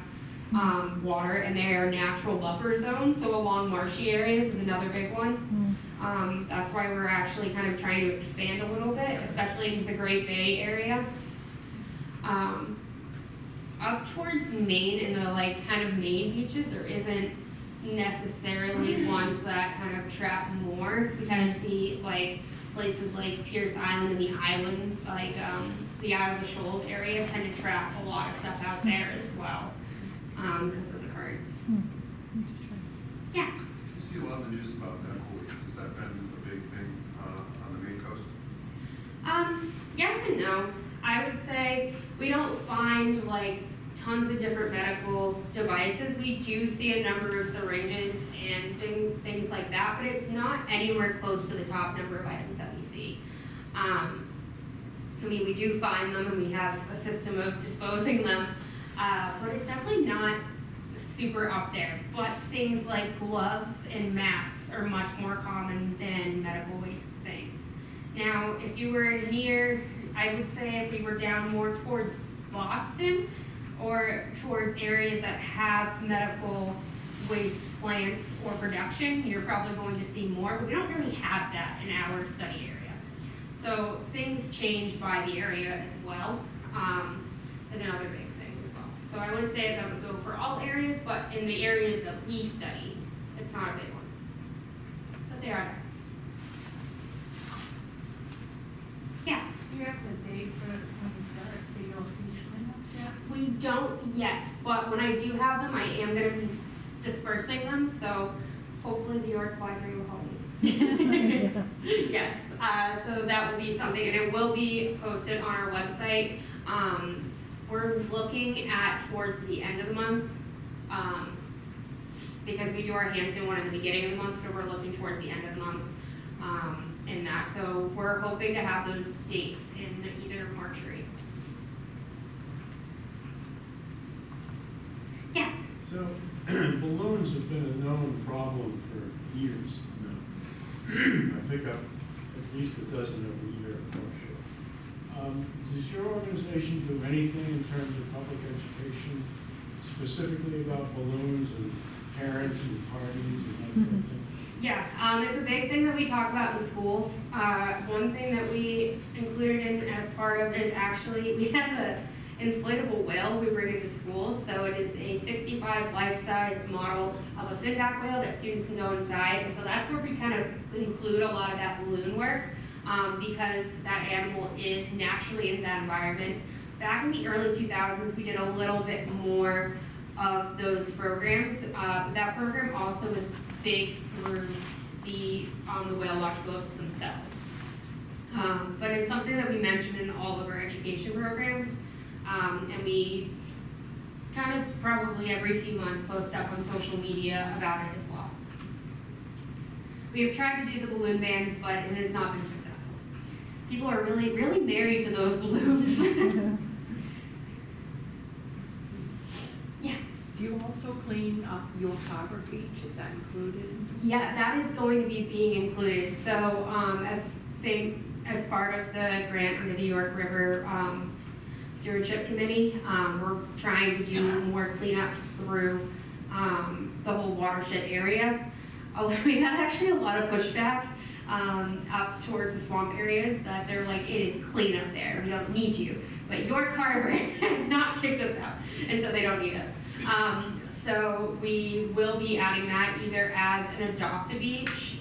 water and they are natural buffer zones. So along marshy areas is another big one. That's why we're actually kind of trying to expand a little bit, especially into the Great Bay area. Up towards Maine, in the like kind of Maine beaches, there isn't necessarily ones that kind of trap more. We kind of see like places like Pierce Island and the islands, like the Isle of the Shoals area, tend to trap a lot of stuff out there as well because of the currents. Yeah. You see a lot of the news about medical waste. Has that been a big thing on the Maine coast? Yes and no. I would say we don't find like tons of different medical devices. We do see a number of syringes and things like that, but it's not anywhere close to the top number of items that we see. I mean, we do find them and we have a system of disposing them, but it's definitely not super up there. But things like gloves and masks are much more common than medical waste things. Now, if you were near, I would say if we were down more towards Boston, or towards areas that have medical waste plants or production, you're probably going to see more, but we don't really have that in our study area. So things change by the area as well, is another big thing as well. So I wouldn't say that would go for all areas, but in the areas that we study, it's not a big one. But they are there. Yeah. Do you have the date for when you start the York Beach cleanup yet? We don't yet, but when I do have them, I am going to be dispersing them, so hopefully the York Library will help me. Yes, so that will be something, and it will be posted on our website. We're looking at towards the end of the month, because we do our Hampton one in the beginning of the month, so we're looking towards the end of the month in that. So we're hoping to have those dates in either March or April. Yeah. So balloons have been a known problem for years now. I pick up at least a dozen every year at North Shore. Does your organization do anything in terms of public education, specifically about balloons and parents and parties and that sort of thing? Yeah, it's a big thing that we talk about in the schools. One thing that we included in as part of is actually, we have an inflatable whale we bring into schools. So it is a 65 life-size model of a finback whale that students can go inside. And so that's where we kind of include a lot of that balloon work because that animal is naturally in that environment. Back in the early 2000s, we did a little bit more of those programs. That program also is big through the whale watch boats themselves. But it's something that we mention in all of our education programs. And we kind of probably every few months post up on social media about it as well. We have tried to do the balloon bans, but it has not been successful. People are really, really married to those balloons. Yeah. Do you also clean up York Harbor Beach? Is that included? Yeah, that is going to be being included. So as part of the grant under the York River Stewardship Committee, we're trying to do more cleanups through the whole watershed area. Although we had actually a lot of pushback up towards the swamp areas that they're like, it is clean up there, we don't need you. But York Harbor has not kicked us out, and so they don't need us. So we will be adding that either as an adopt-a-beach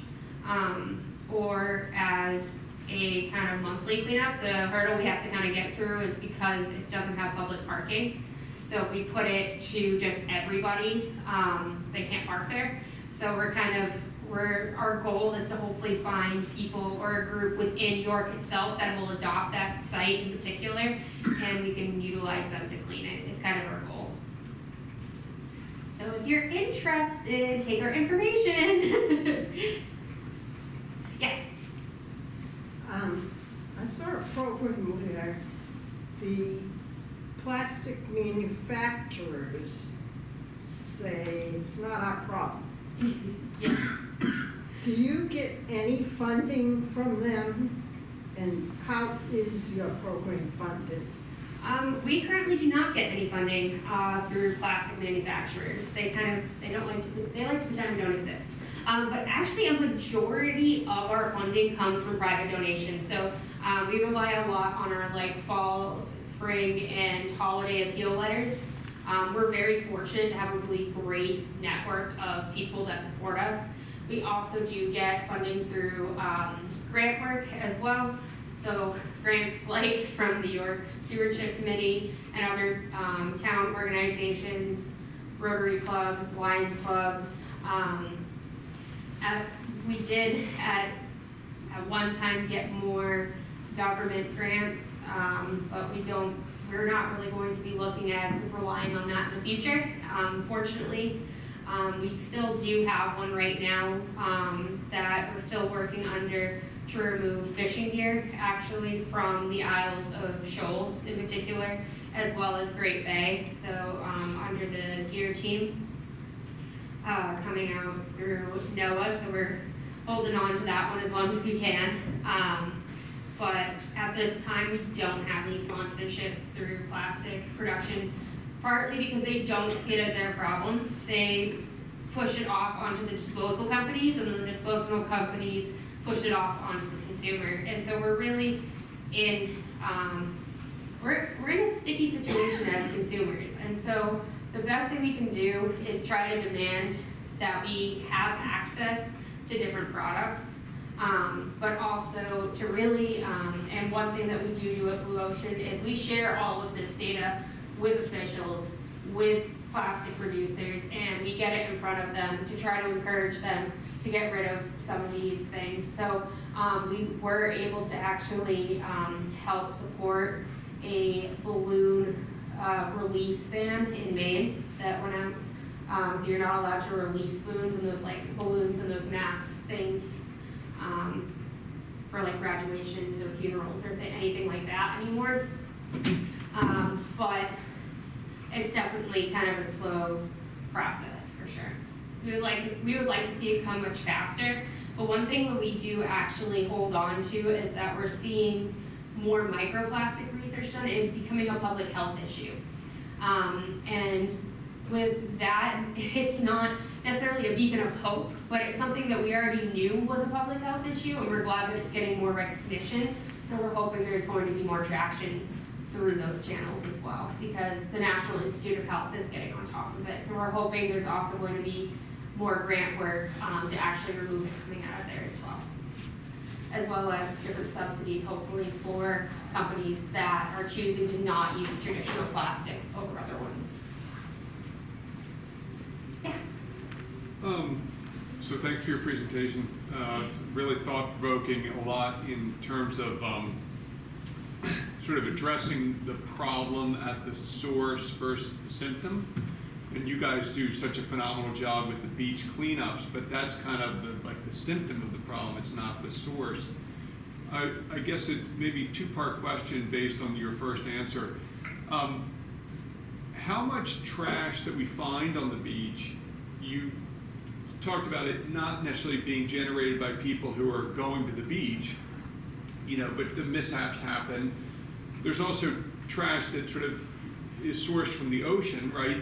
or as a kind of monthly cleanup. The hurdle we have to kind of get through is because it doesn't have public parking. So if we put it to just everybody, they can't park there. So our goal is to hopefully find people or a group within York itself that will adopt that site in particular, and we can utilize them to clean it, is kind of our goal. So if you're interested, take our information. Yeah. I saw a program where the plastic manufacturers say it's not our problem. Yeah. Do you get any funding from them? And how is your program funded? We currently do not get any funding through plastic manufacturers. They like to pretend we don't exist. But actually a majority of our funding comes from private donations. So we rely a lot on our fall, spring, and holiday appeal letters. We're very fortunate to have a really great network of people that support us. We also do get funding through grant work as well. So grants like from the York Stewardship Committee and other town organizations, Rotary clubs, Lions clubs. We did at one time get more government grants, but we're not really going to be looking at relying on that in the future, fortunately. We still do have one right now that we're still working under to remove fishing gear, actually, from the Isles of Shoals in particular, as well as Great Bay. So under the gear team coming out through NOAA, so we're holding on to that one as long as we can. But at this time, we don't have any sponsorships through plastic production, partly because they don't see it as their problem. They push it off onto the disposal companies, and then the disposal companies push it off onto the consumer. And so we're really in, we're in a sticky situation as consumers. And so the best thing we can do is try to demand that we have access to different products, but also to really, and one thing that we do at Blue Ocean is we share all of this data with officials, with plastic producers, and we get it in front of them to try to encourage them to get rid of some of these things. So we were able to actually help support a balloon release ban in Maine that went out. So you're not allowed to release balloons and those balloons and those mass things for graduations or funerals or anything like that anymore. But it's definitely kind of a slow process for sure. We would like to see it come much faster. But one thing that we do actually hold on to is that we're seeing more microplastic research done and becoming a public health issue. And with that, it's not necessarily a beacon of hope, but it's something that we already knew was a public health issue, and we're glad that it's getting more recognition. So we're hoping there's going to be more traction through those channels as well, because the National Institute of Health is getting on top of it. So we're hoping there's also going to be more grant work to actually remove it coming out of there as well as different subsidies, hopefully, for companies that are choosing to not use traditional plastics over other ones. Yeah. So thanks for your presentation. Really thought-provoking, a lot in terms of sort of addressing the problem at the source versus the symptom. And you guys do such a phenomenal job with the beach cleanups, but that's kind of the symptom of the problem. It's not the source. I guess it's maybe a two-part question based on your first answer. How much trash that we find on the beach, you talked about it not necessarily being generated by people who are going to the beach, but the mishaps happen. There's also trash that sort of is sourced from the ocean, right?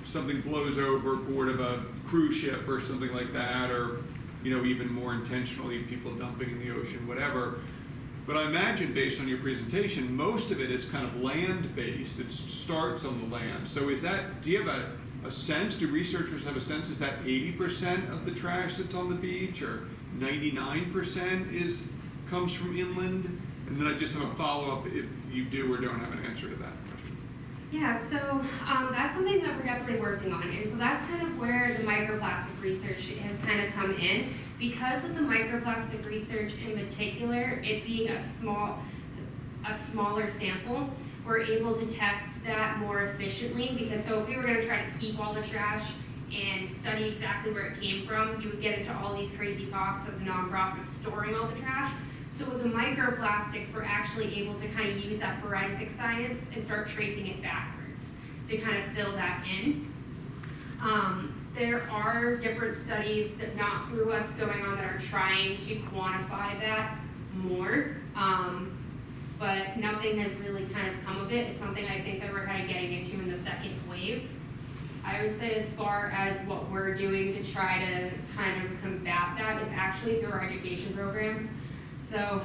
Something blows overboard of a cruise ship or something like that, or, even more intentionally, people dumping in the ocean, whatever. But I imagine, based on your presentation, most of it is kind of land-based. It starts on the land. So do you have a sense, do researchers have a sense, is that 80% of the trash that's on the beach, or 99% comes from inland? And then I just have a follow-up if you do or don't have an answer to that question. Yeah, so that's something that we're definitely working on. And so that's kind of where the microplastic research has kind of come in. Because of the microplastic research in particular, it being a smaller sample, we're able to test that more efficiently. Because so if we were going to try to keep all the trash and study exactly where it came from, you would get into all these crazy costs as a nonprofit of storing all the trash. So with the microplastics, we're actually able to kind of use that forensic science and start tracing it backwards to kind of fill that in. There are different studies that not through us going on that are trying to quantify that more, but nothing has really kind of come of it. It's something I think that we're kind of getting into in the second wave. I would say as far as what we're doing to try to kind of combat that is actually through our education programs. So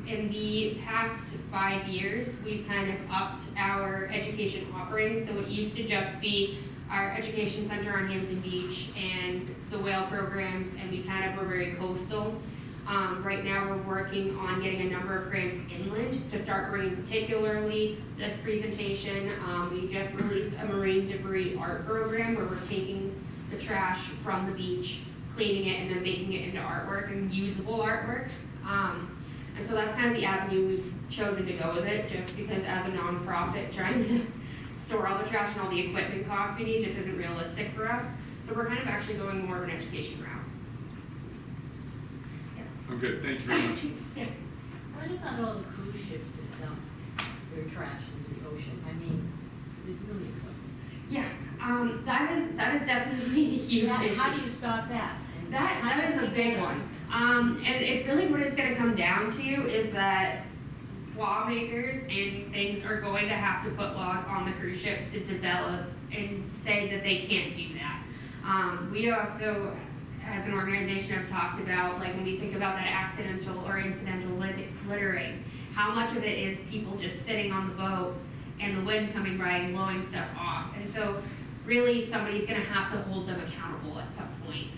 in the past 5 years, we've kind of upped our education offerings. So it used to just be our education center on Hampton Beach and the whale programs, and we kind of were very coastal. Right now we're working on getting a number of grants inland to start bringing particularly this presentation. We just released a marine debris art program where we're taking the trash from the beach, cleaning it, and then making it into artwork and usable artwork. And so that's kind of the avenue we've chosen to go with it, just because as a nonprofit trying to store all the trash and all the equipment costs we need just isn't realistic for us. So we're kind of actually going more of an education route. I'm good, thank you very much. Yeah. What about all the cruise ships that dump their trash into the ocean? I mean, there's millions of them. Yeah, that is definitely a huge issue. How do you stop that? And how That do is you a big get one. And it's really what it's gonna come down to is that lawmakers and things are going to have to put laws on the cruise ships to develop and say that they can't do that. We also, as an organization, have talked about, like when we think about that accidental or incidental littering, how much of it is people just sitting on the boat and the wind coming by and blowing stuff off. And so really somebody's gonna have to hold them accountable at some point.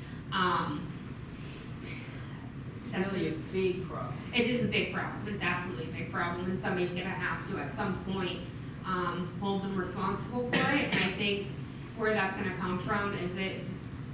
It's really a big problem. It is a big problem. It's absolutely a big problem, and somebody's gonna have to at some point hold them responsible for it. And I think where that's gonna come from is it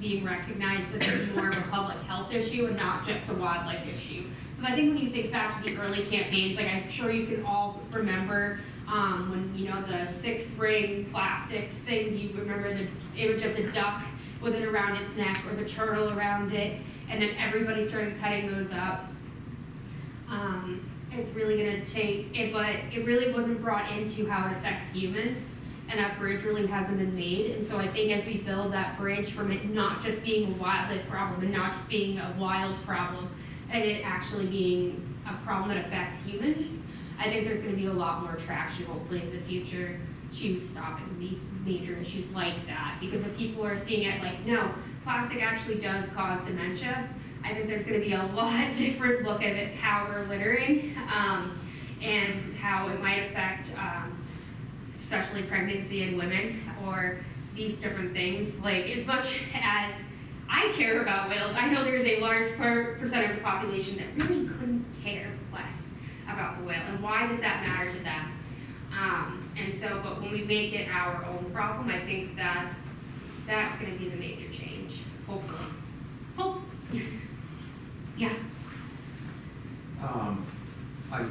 being recognized that it's more of a public health issue and not just a wildlife issue. Because I think when you think back to the early campaigns, like I'm sure you can all remember when, you know, the 6-ring plastic things, you remember the image of the duck with it around its neck or the turtle around it, and then everybody started cutting those up. It's really gonna take it, but it really wasn't brought into how it affects humans, and that bridge really hasn't been made. And so I think as we build that bridge from it not just being a wildlife problem and not just being a wild problem, and it actually being a problem that affects humans, I think there's gonna be a lot more traction hopefully in the future to stopping these major issues like that. Because if people are seeing it like, no, plastic actually does cause dementia, I think there's gonna be a lot different look at it, how we're littering, and how it might affect, especially pregnancy in women, or these different things. Like, as much as I care about whales, I know there's a large percent of the population that really couldn't care less about the whale. And why does that matter to them? And so, but when we make it our own problem, I think that's gonna be the major change, hopefully. Hopefully. Yeah. I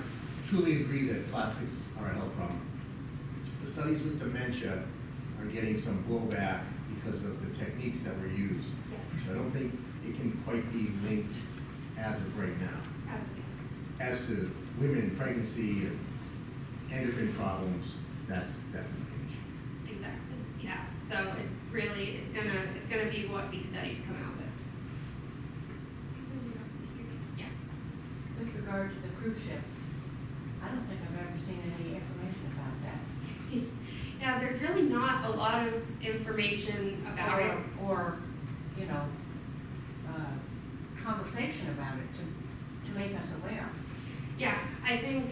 truly agree that plastics are a health problem. The studies with dementia are getting some blowback because of the techniques that were used. Yes. So I don't think it can quite be linked as of right now. As to women, pregnancy, and endocrine problems, that's definitely an issue. Exactly. Yeah. So it's gonna be what these studies come out with. Yeah. With regard to the cruise ships, I don't think I've ever seen any information about that. Yeah, there's really not a lot of information about it. Or, you know, conversation about it to make us aware. Yeah, I think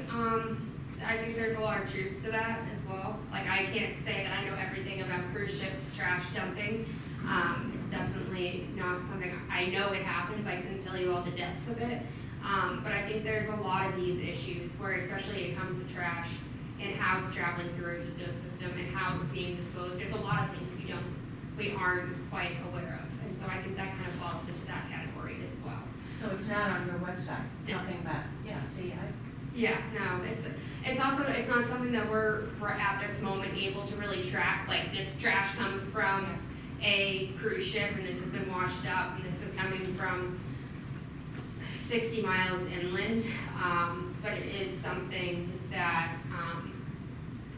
there's a lot of truth to that as well. Like, I can't say that I know everything about cruise ship trash dumping. It's definitely not something, I know it happens, I couldn't tell you all the depths of it. But I think there's a lot of these issues where, especially it comes to trash and how it's traveling through our ecosystem and how it's being disposed. There's a lot of things we aren't quite aware of. And so I think that kind of falls into that category as well. So it's not on your website, No. nothing about, yeah, see, Yeah, no, it's not something that we're at this moment able to really track, like this trash comes from a cruise ship, and this has been washed up, and this is coming from 60 miles inland, but it is something that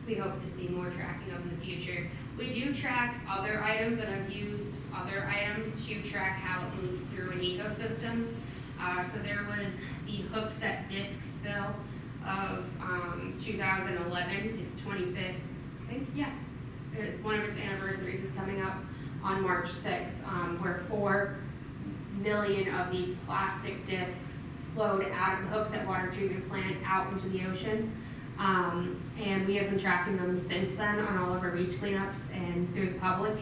we hope to see more tracking of in the future. We do track other items, and I've used other items to track how it moves through an ecosystem. So there was the hook set disc spill of 2011, its 25th, I think, yeah. One of its anniversaries is coming up on March 6th, where 4 million of these plastic discs flowed out of the Hooksett water treatment plant out into the ocean. And we have been tracking them since then on all of our beach cleanups and through the public.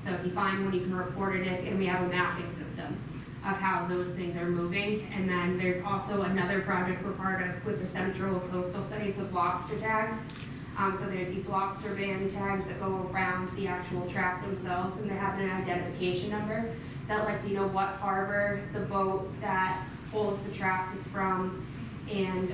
So if you find one, you can report a disc, and we have a mapping system of how those things are moving. And then there's also another project we're part of with the Central Coastal Studies with lobster tags. So there's these lobster band tags that go around the actual track themselves, and they have an identification number that lets you know what harbor the boat that holds the tracks is from, and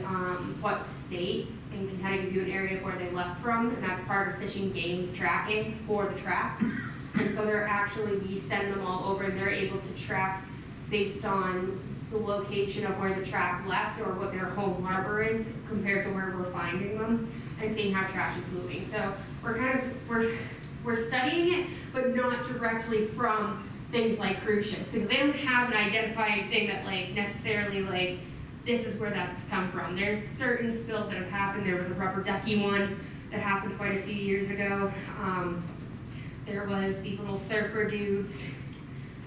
what state, and can kind of give you an area of where they left from, and that's part of Fish and Game's tracking for the tracks. And so they're actually, we send them all over, and they're able to track based on the location of where the track left or what their home harbor is compared to where we're finding them, and seeing how trash is moving. So we're studying it, but not directly from things like cruise ships, because they don't have an identifying thing that like necessarily like this is where that's come from. There's certain spills that have happened. There was a rubber ducky one that happened quite a few years ago. There was these little surfer dudes.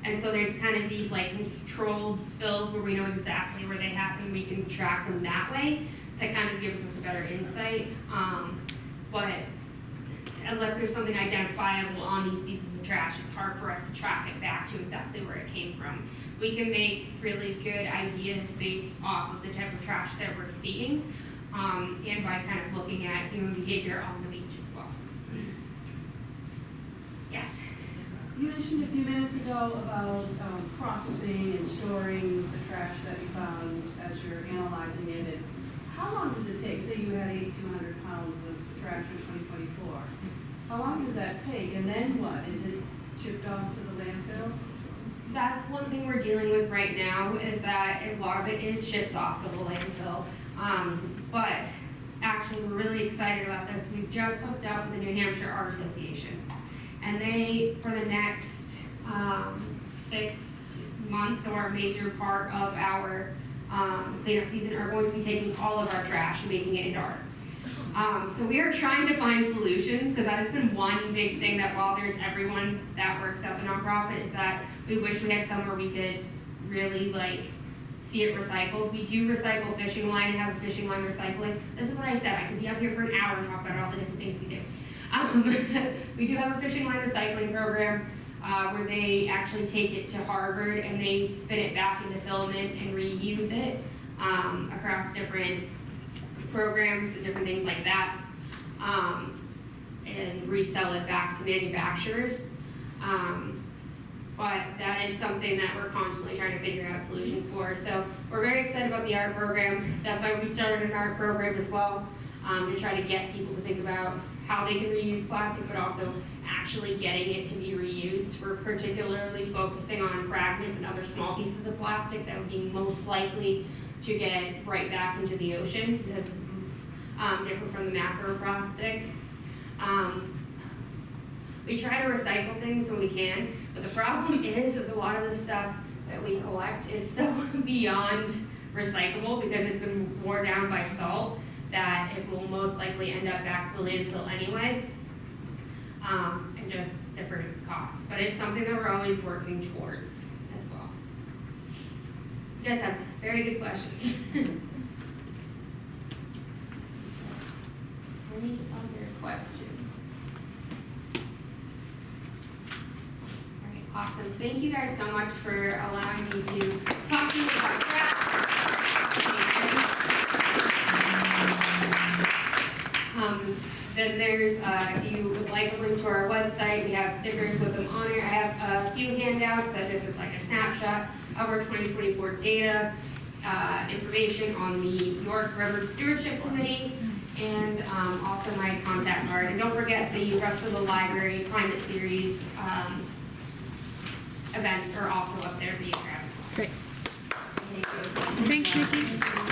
And so there's kind of these like controlled spills where we know exactly where they happen. We can track them that way. That kind of gives us a better insight. But unless there's something identifiable on these pieces of trash, it's hard for us to track it back to exactly where it came from. We can make really good ideas based off of the type of trash that we're seeing, and by kind of looking at human behavior on the beach as well. Yes? You mentioned a few minutes ago about processing and storing the trash that you found as you're analyzing it. And how long does it take? Say you had 8,200 pounds of trash in 2024. How long does that take? And then what? Is it shipped off to the landfill? That's one thing we're dealing with right now, is that a lot of it is shipped off to the landfill. But actually, we're really excited about this. We've just hooked up with the New Hampshire Art Association. And they, for the next 6 months, so our major part of our cleanup season, are going to be taking all of our trash and making it into art. So we are trying to find solutions, because that has been one big thing that bothers everyone that works at the nonprofit, is that we wish we had somewhere we could really like see it recycled. We do recycle fishing line and have fishing line recycling. This is what I said, I could be up here for an hour and talk about all the different things we do. We do have a fishing line recycling program where they actually take it to Harvard and they spin it back into filament and reuse it across different programs and different things like that, and resell it back to manufacturers. But that is something that we're constantly trying to figure out solutions for. So we're very excited about the art program. That's why we started an art program as well, to try to get people to think about how they can reuse plastic, but also actually getting it to be reused. We're particularly focusing on fragments and other small pieces of plastic that would be most likely to get right back into the ocean, because different from the macroplastic. We try to recycle things when we can, but the problem is a lot of the stuff that we collect is so beyond recyclable, because it's been worn down by salt, that it will most likely end up back to the landfill anyway, and just different costs. But it's something that we're always working towards as well. You guys have very good questions. Any other questions? All right, awesome. Thank you guys so much for allowing me to talk to you about trash. Then there's, if you would like a link to our website, we have stickers with them on it. I have a few handouts that just is like a snapshot of our 2024 data, information on the York River Stewardship Committee, and also my contact card. And don't forget the rest of the library climate series events are also up there being grabbed. Great. Thank you. Thanks, Nikki.